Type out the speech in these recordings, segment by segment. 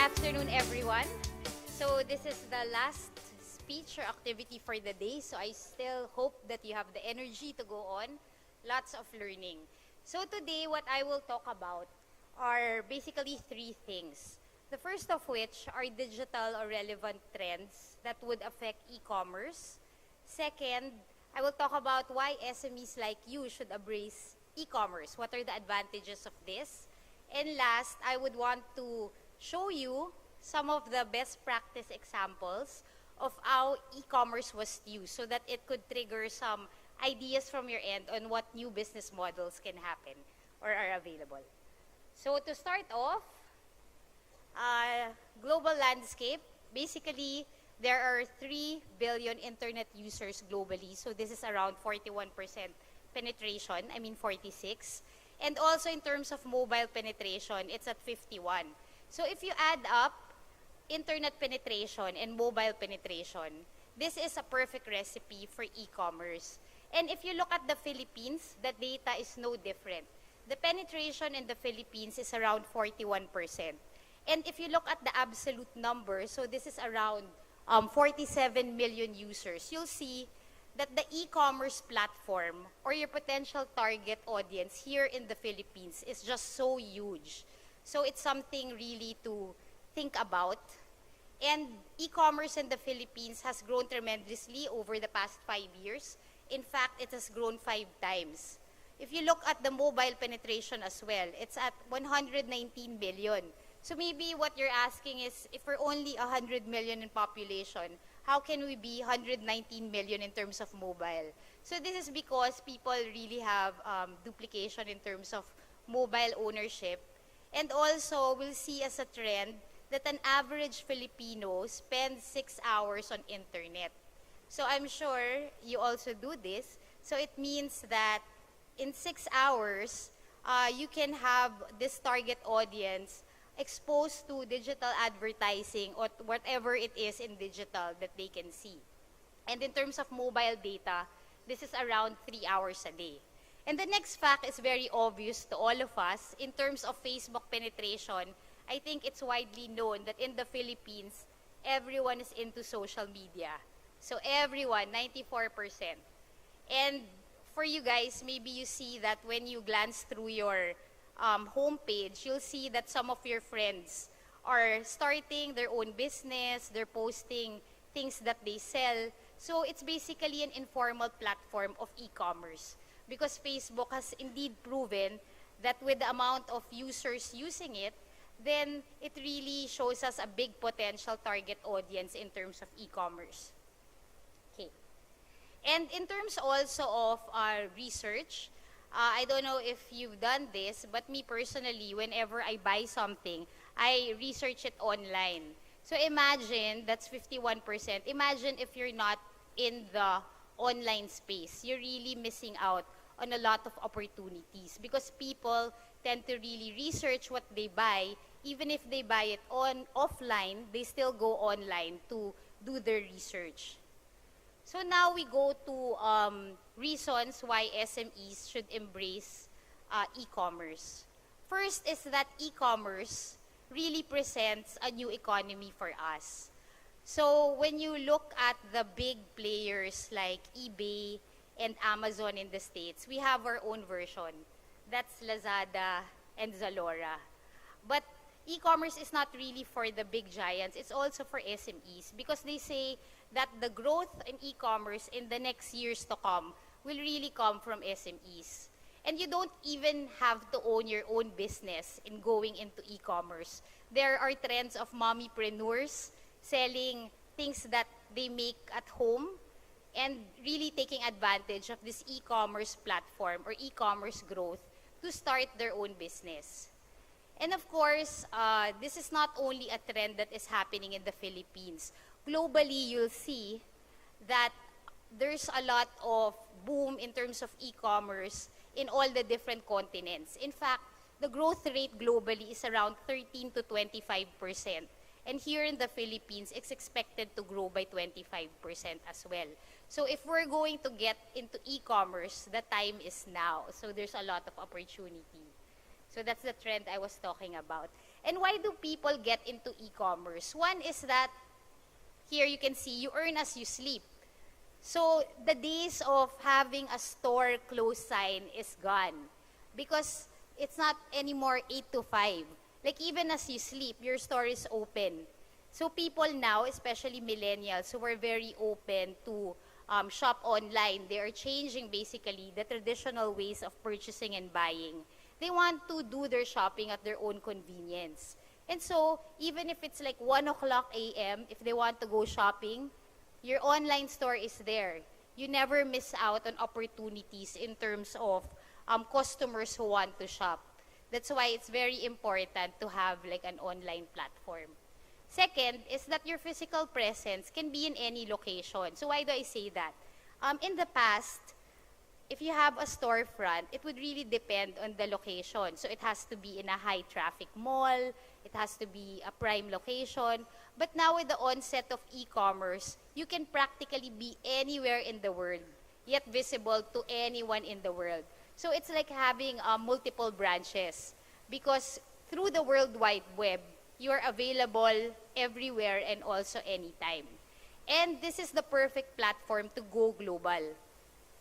afternoon, everyone. So this is the last speech or activity for the day. So I still hope that you have the energy to go on. Lots of learning. So today, what I will talk about are basically three things. The first of which are digital or relevant trends that would affect e-commerce. Second, I will talk about why SMEs like you should embrace e-commerce. What are the advantages of this? And last, I would want to show you some of the best practice examples of how e-commerce was used so that it could trigger some ideas from your end on what new business models can happen or are available. So to start off, global landscape, basically there are 3 billion internet users globally. So this is around 41% penetration, 46. And also in terms of mobile penetration, it's at 51. So if you add up internet penetration and mobile penetration, this is a perfect recipe for e-commerce. And if you look at the Philippines, the data is no different. The penetration in the Philippines is around 41%. And if you look at the absolute number, so this is around 47 million users, you'll see that the e-commerce platform or your potential target audience here in the Philippines is just so huge. So it's something really to think about. And e-commerce in the Philippines has grown tremendously over the past 5 years. In fact, it has grown 5 times. If you look at the mobile penetration as well, it's at 119 million. So maybe what you're asking is, if we're only 100 million in population, how can we be 119 million in terms of mobile? So this is because people really have duplication in terms of mobile ownership. And also, we'll see as a trend that an average Filipino spends 6 hours on internet. So I'm sure you also do this. So it means that in 6 hours, you can have this target audience exposed to digital advertising or whatever it is in digital that they can see. And in terms of mobile data, this is around 3 hours a day. And the next fact is very obvious to all of us. In terms of Facebook penetration, I think it's widely known that in the Philippines, everyone is into social media. So everyone, 94%. And for you guys, maybe you see that when you glance through your homepage, you'll see that some of your friends are starting their own business, they're posting things that they sell. So it's basically an informal platform of e-commerce because Facebook has indeed proven that with the amount of users using it, then it really shows us a big potential target audience in terms of e-commerce. Okay. And in terms also of our research, I don't know if you've done this, but me personally, whenever I buy something, I research it online. So imagine, that's 51%. Imagine if you're not in the online space. You're really missing out on a lot of opportunities because people tend to really research what they buy. Even if they buy it offline, they still go online to do their research. So now we go to reasons why SMEs should embrace e-commerce. First is that e-commerce really presents a new economy for us. So when you look at the big players like eBay and Amazon in the States, we have our own version. That's Lazada and Zalora. But e-commerce is not really for the big giants. It's also for SMEs because they say that the growth in e-commerce in the next years to come will really come from SMEs. And you don't even have to own your own business in going into e-commerce. There are trends of mommypreneurs selling things that they make at home and really taking advantage of this e-commerce platform or e-commerce growth to start their own business. And of course, this is not only a trend that is happening in the Philippines. Globally, you'll see that there's a lot of boom in terms of e-commerce in all the different continents. In fact, the growth rate globally is around 13 to 25%. And here in the Philippines, it's expected to grow by 25% as well. So if we're going to get into e-commerce, the time is now. So there's a lot of opportunity. So that's the trend I was talking about. And why do people get into e-commerce? One is that here you can see you earn as you sleep. So the days of having a store close sign is gone because it's not anymore 8 to 5. Like even as you sleep, your store is open. So people now, especially millennials who are very open to shop online, they are changing basically the traditional ways of purchasing and buying. They want to do their shopping at their own convenience. And so, even if it's like 1 o'clock a.m., if they want to go shopping, your online store is there. You never miss out on opportunities in terms of customers who want to shop. That's why it's very important to have like an online platform. Second is that your physical presence can be in any location. So why do I say that? In the past, if you have a storefront, it would really depend on the location. So it has to be in a high traffic mall, it has to be a prime location. But now with the onset of e-commerce, you can practically be anywhere in the world, yet visible to anyone in the world. So it's like having multiple branches because through the World Wide Web, you are available everywhere and also anytime. And this is the perfect platform to go global.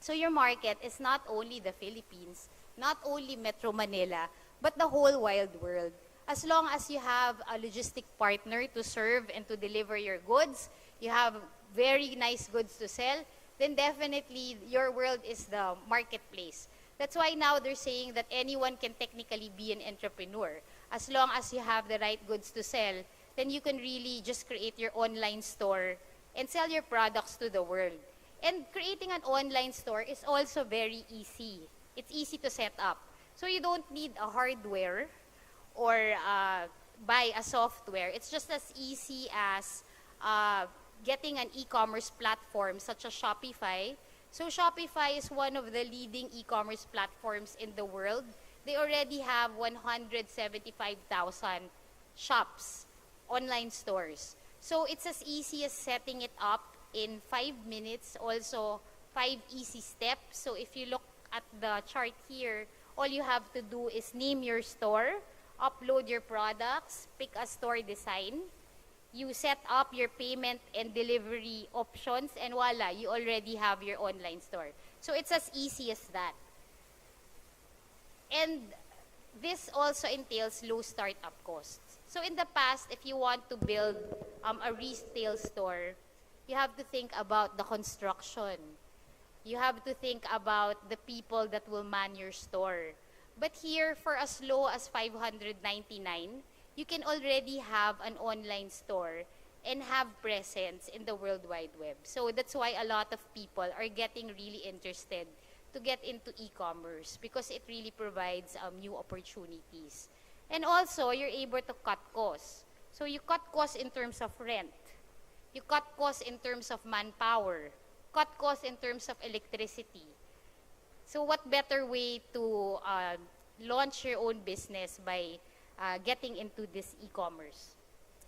So your market is not only the Philippines, not only Metro Manila, but the whole wide world. As long as you have a logistic partner to serve and to deliver your goods, you have very nice goods to sell, then definitely your world is the marketplace. That's why now they're saying that anyone can technically be an entrepreneur. As long as you have the right goods to sell, then you can really just create your online store and sell your products to the world. And creating an online store is also very easy. It's easy to set up. So you don't need a hardware or buy a software. It's just as easy as getting an e-commerce platform such as Shopify. So Shopify is one of the leading e-commerce platforms in the world. They already have 175,000 shops, online stores. So it's as easy as setting it up in 5 minutes, also 5 easy steps. So if you look at the chart here, all you have to do is name your store, upload your products, pick a store design, you set up your payment and delivery options, and voila, you already have your online store. So it's as easy as that. And this also entails low startup costs. So in the past, if you want to build a retail store, you have to think about the construction. You have to think about the people that will man your store. But here, for as low as $599, you can already have an online store and have presence in the World Wide Web. So that's why a lot of people are getting really interested to get into e-commerce because it really provides new opportunities. And also, you're able to cut costs. So you cut costs in terms of rent. You cut costs in terms of manpower. Cut costs in terms of electricity. So what better way to launch your own business by getting into this e-commerce?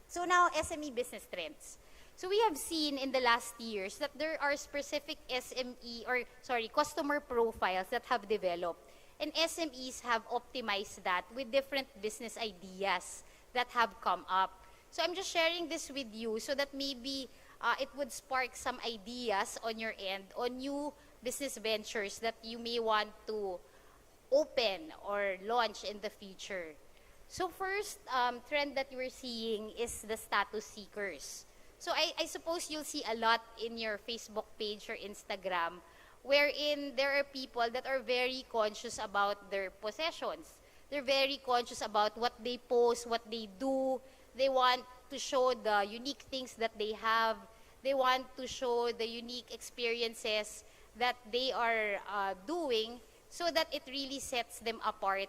So now, SME business trends. So we have seen in the last years that there are specific customer profiles that have developed. And SMEs have optimized that with different business ideas that have come up. So I'm just sharing this with you so that maybe it would spark some ideas on your end on new business ventures that you may want to open or launch in the future. So first trend that we're seeing is the status seekers. So I suppose you'll see a lot in your Facebook page or Instagram wherein there are people that are very conscious about their possessions. They're very conscious about what they post, what they do. They want to show the unique things that they have. They want to show the unique experiences that they are doing so that it really sets them apart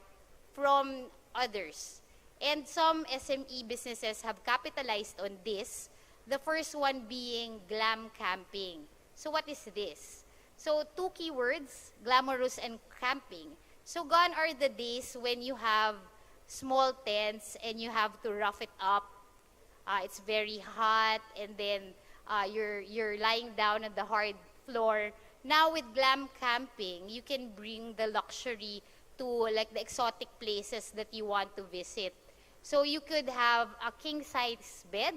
from others. And some SME businesses have capitalized on this. The first one being glam camping. So what is this? So 2 keywords, glamorous and camping. So gone are the days when you have small tents and you have to rough it up. It's very hot and then you're lying down on the hard floor. Now with glam camping, you can bring the luxury to like the exotic places that you want to visit. So you could have a king-size bed.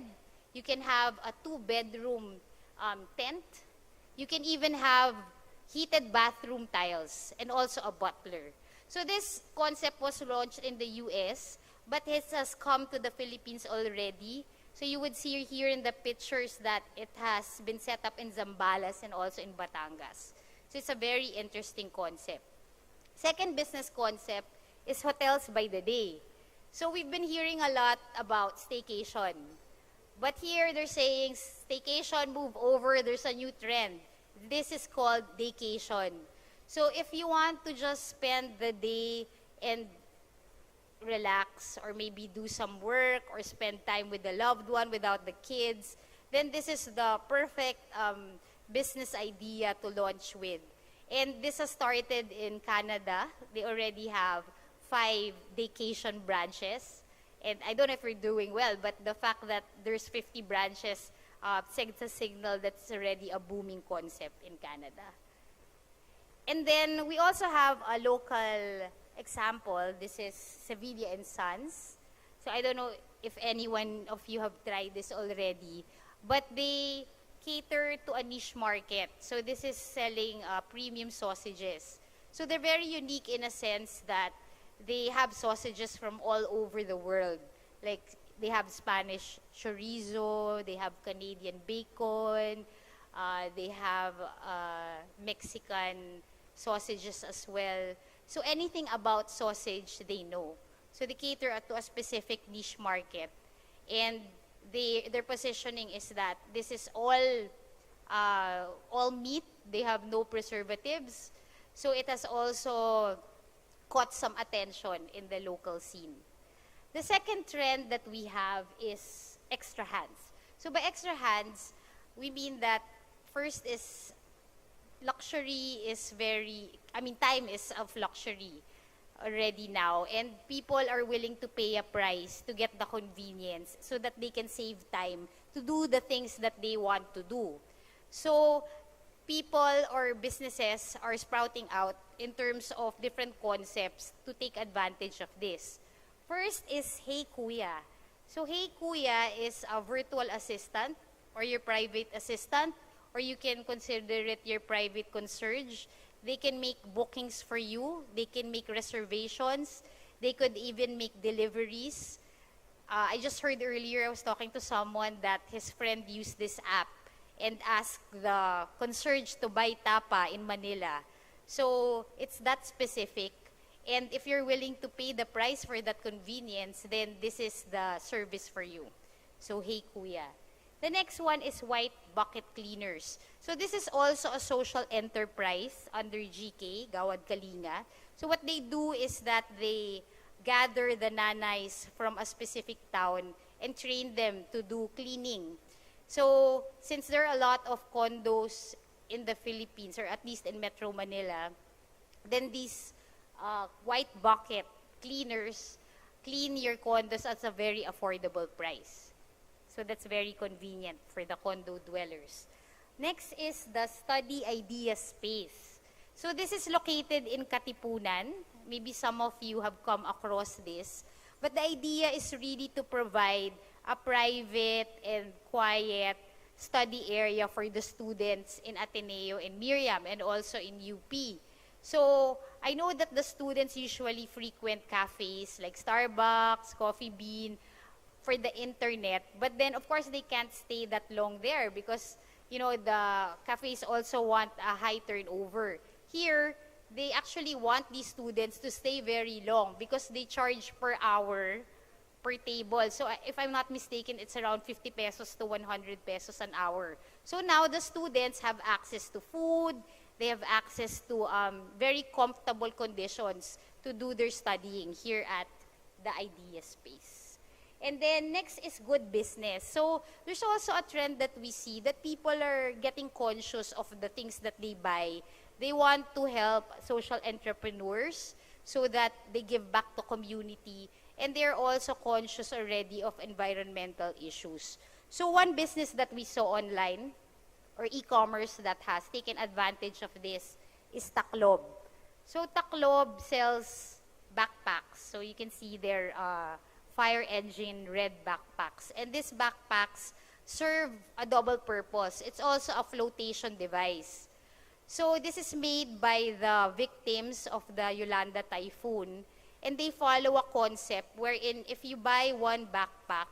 You can have a 2-bedroom tent. You can even have heated bathroom tiles and also a butler. So this concept was launched in the US, but it has come to the Philippines already. So you would see here in the pictures that it has been set up in Zambales and also in Batangas. So it's a very interesting concept. Second business concept is hotels by the day. So we've been hearing a lot about staycation. But here they're saying staycation, move over, there's a new trend. This is called daycation. So if you want to just spend the day and relax or maybe do some work or spend time with the loved one without the kids, then this is the perfect business idea to launch with. And this has started in Canada. They already have 5 daycation branches. And I don't know if we're doing well, but the fact that there's 50 branches sends a signal that's already a booming concept in Canada. And then we also have a local example. This is Sevilla and Sons. So I don't know if anyone of you have tried this already, but they cater to a niche market. So this is selling premium sausages. So they're very unique in a sense that they have sausages from all over the world. Like they have Spanish chorizo, they have Canadian bacon, they have Mexican sausages as well. So anything about sausage, they know. So they cater to a specific niche market. And their positioning is that this is all meat. They have no preservatives. So it has also caught some attention in the local scene. The second trend that we have is extra hands. So by extra hands, we mean that first is luxury is time is of luxury already now, and people are willing to pay a price to get the convenience so that they can save time to do the things that they want to do. So people or businesses are sprouting out in terms of different concepts to take advantage of this. First is Hey Kuya. So Hey Kuya is a virtual assistant or your private assistant, or you can consider it your private concierge. They can make bookings for you. They can make reservations. They could even make deliveries. I just heard earlier, I was talking to someone that his friend used this app and asked the concierge to buy tapa in Manila. So it's that specific. And if you're willing to pay the price for that convenience, then this is the service for you. So Hey Kuya. The next one is White Bucket Cleaners. So this is also a social enterprise under GK, Gawad Kalinga. So what they do is that they gather the nanays from a specific town and train them to do cleaning. So since there are a lot of condos in the Philippines, or at least in Metro Manila, then these white bucket cleaners clean your condos at a very affordable price. So that's very convenient for the condo dwellers. Next is the Study Idea Space. So this is located in Katipunan. Maybe some of you have come across this. But the idea is really to provide a private and quiet study area for the students in Ateneo and Miriam and also in UP. So I know that the students usually frequent cafes like Starbucks, Coffee Bean, for the internet, but then of course they can't stay that long there because the cafes also want a high turnover. Here they actually want these students to stay very long because they charge per hour per table. So if I'm not mistaken, it's around 50 pesos to 100 pesos an hour. So now the students have access to food, they have access to very comfortable conditions to do their studying here at the Idea Space. And then next is good business. So there's also a trend that we see that people are getting conscious of the things that they buy. They want to help social entrepreneurs so that they give back to community, and they're also conscious already of environmental issues. So one business that we saw online or e-commerce that has taken advantage of this is Taklob. So Taklob sells backpacks. So you can see their fire engine red backpacks. And these backpacks serve a double purpose. It's also a flotation device. So this is made by the victims of the Yolanda typhoon, and they follow a concept wherein if you buy one backpack,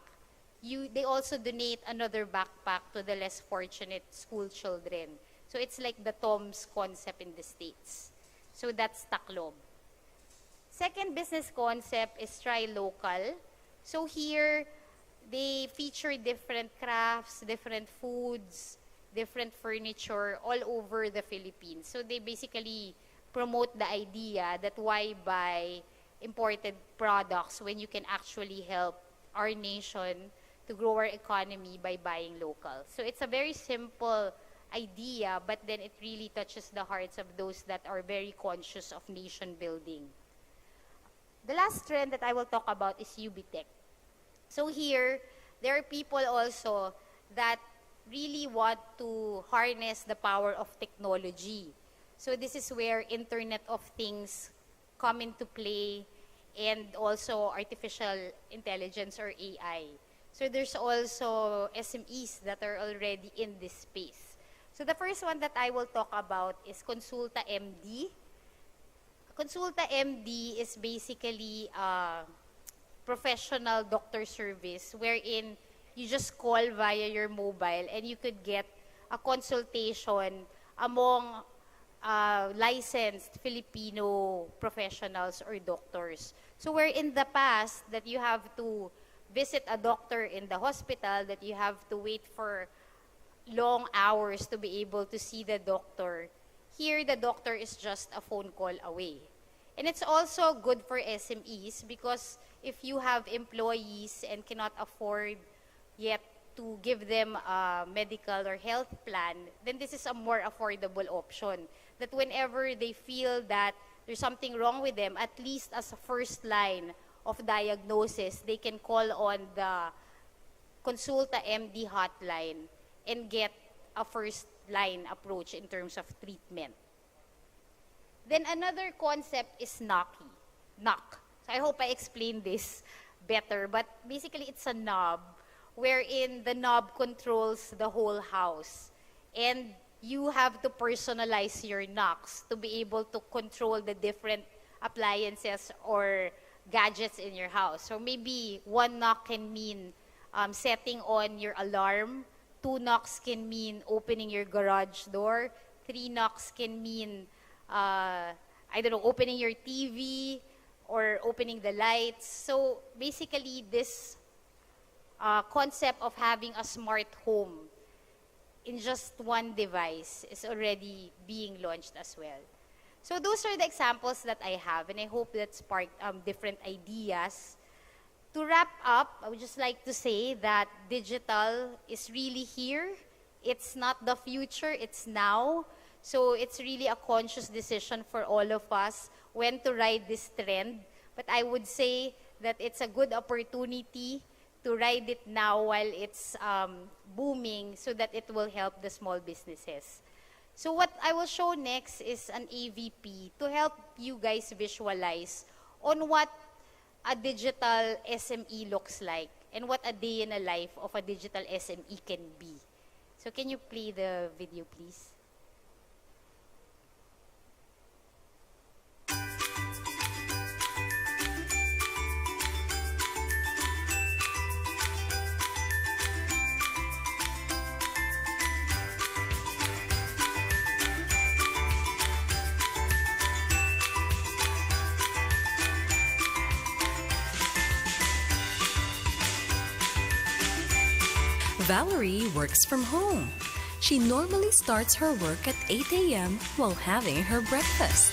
they also donate another backpack to the less fortunate school children. So it's like the Tom's concept in the States. So that's Taclob. Second business concept is Try Local. So here, they feature different crafts, different foods, different furniture all over the Philippines. So they basically promote the idea that why buy imported products when you can actually help our nation to grow our economy by buying local. So it's a very simple idea, but then it really touches the hearts of those that are very conscious of nation building. The last trend that I will talk about is UBTech. So here, there are people also that really want to harness the power of technology. So this is where Internet of Things come into play, and also artificial intelligence or AI. So there's also SMEs that are already in this space. So the first one that I will talk about is Consulta MD. Consulta MD is basically a professional doctor service wherein you just call via your mobile and you could get a consultation among licensed Filipino professionals or doctors. So where in the past that you have to visit a doctor in the hospital, that you have to wait for long hours to be able to see the doctor, here the doctor is just a phone call away. And it's also good for SMEs because if you have employees and cannot afford yet to give them a medical or health plan, then this is a more affordable option. That whenever they feel that there's something wrong with them, at least as a first line of diagnosis, they can call on the Consulta MD hotline and get a first line approach in terms of treatment. Then another concept is knock. So I hope I explained this better, but basically it's a knob wherein the knob controls the whole house. And you have to personalize your knocks to be able to control the different appliances or gadgets in your house. So maybe one knock can mean setting on your alarm, 2 knocks can mean opening your garage door, 3 knocks can mean, opening your TV or opening the lights. So basically this concept of having a smart home in just one device is already being launched as well. So those are the examples that I have, and I hope that sparked different ideas. To wrap up, I would just like to say that digital is really here. It's not the future, it's now. So it's really a conscious decision for all of us when to ride this trend. But I would say that it's a good opportunity to ride it now while it's booming so that it will help the small businesses. So what I will show next is an AVP to help you guys visualize on what a digital SME looks like and what a day in a life of a digital SME can be. So can you play the video, please? Valerie works from home. She normally starts her work at 8 a.m. while having her breakfast.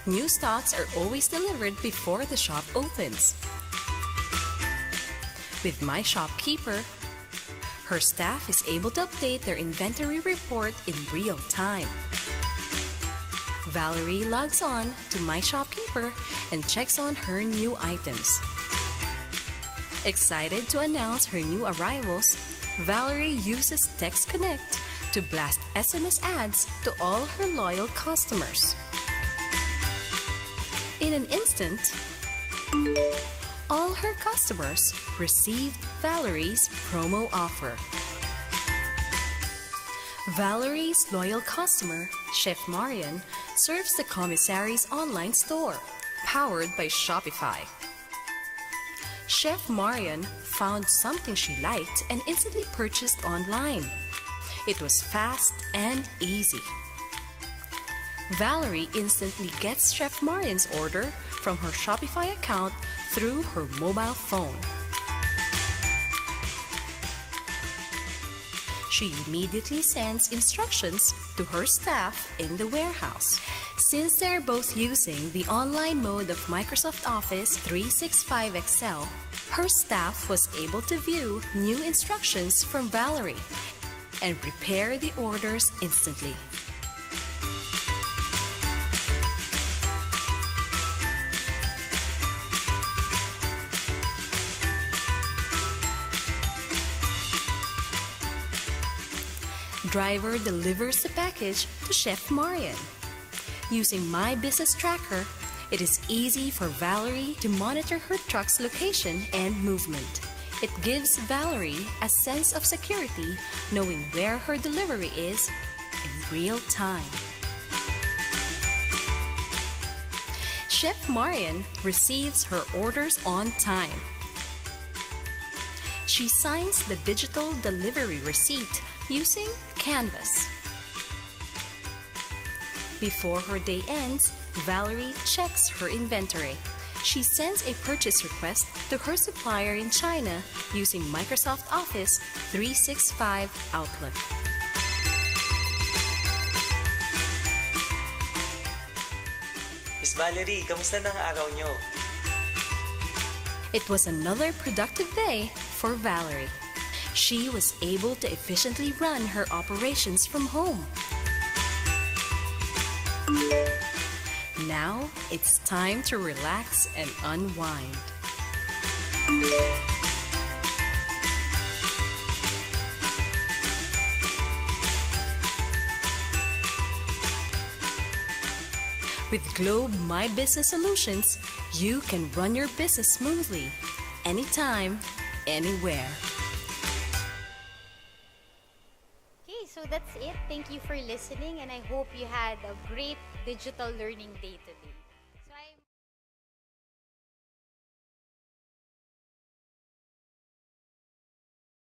New stocks are always delivered before the shop opens. With My Shopkeeper, her staff is able to update their inventory report in real time. Valerie logs on to My Shopkeeper and checks on her new items. Excited to announce her new arrivals, Valerie uses Text Connect to blast SMS ads to all her loyal customers. In an instant, all her customers received Valerie's promo offer. Valerie's loyal customer, Chef Marian, serves the commissary's online store, powered by Shopify. Chef Marian found something she liked and instantly purchased online. It was fast and easy. Valerie instantly gets Chef Marian's order from her Shopify account through her mobile phone. She immediately sends instructions to her staff in the warehouse. Since they're both using the online mode of Microsoft Office 365 Excel, her staff was able to view new instructions from Valerie and prepare the orders instantly. Driver delivers the package to Chef Marian. Using myBusiness Tracker, it is easy for Valerie to monitor her truck's location and movement. It gives Valerie a sense of security knowing where her delivery is in real time. Chef Marian receives her orders on time. She signs the digital delivery receipt using Canvas. Before her day ends, Valerie checks her inventory. She sends a purchase request to her supplier in China using Microsoft Office 365 Outlook. Miss Valerie, kamusta na ang araw nyo? It was another productive day for Valerie. She was able to efficiently run her operations from home. Now it's time to relax and unwind. With Globe My Business Solutions, you can run your business smoothly, anytime, anywhere. So that's it. Thank you for listening, and I hope you had a great digital learning day today.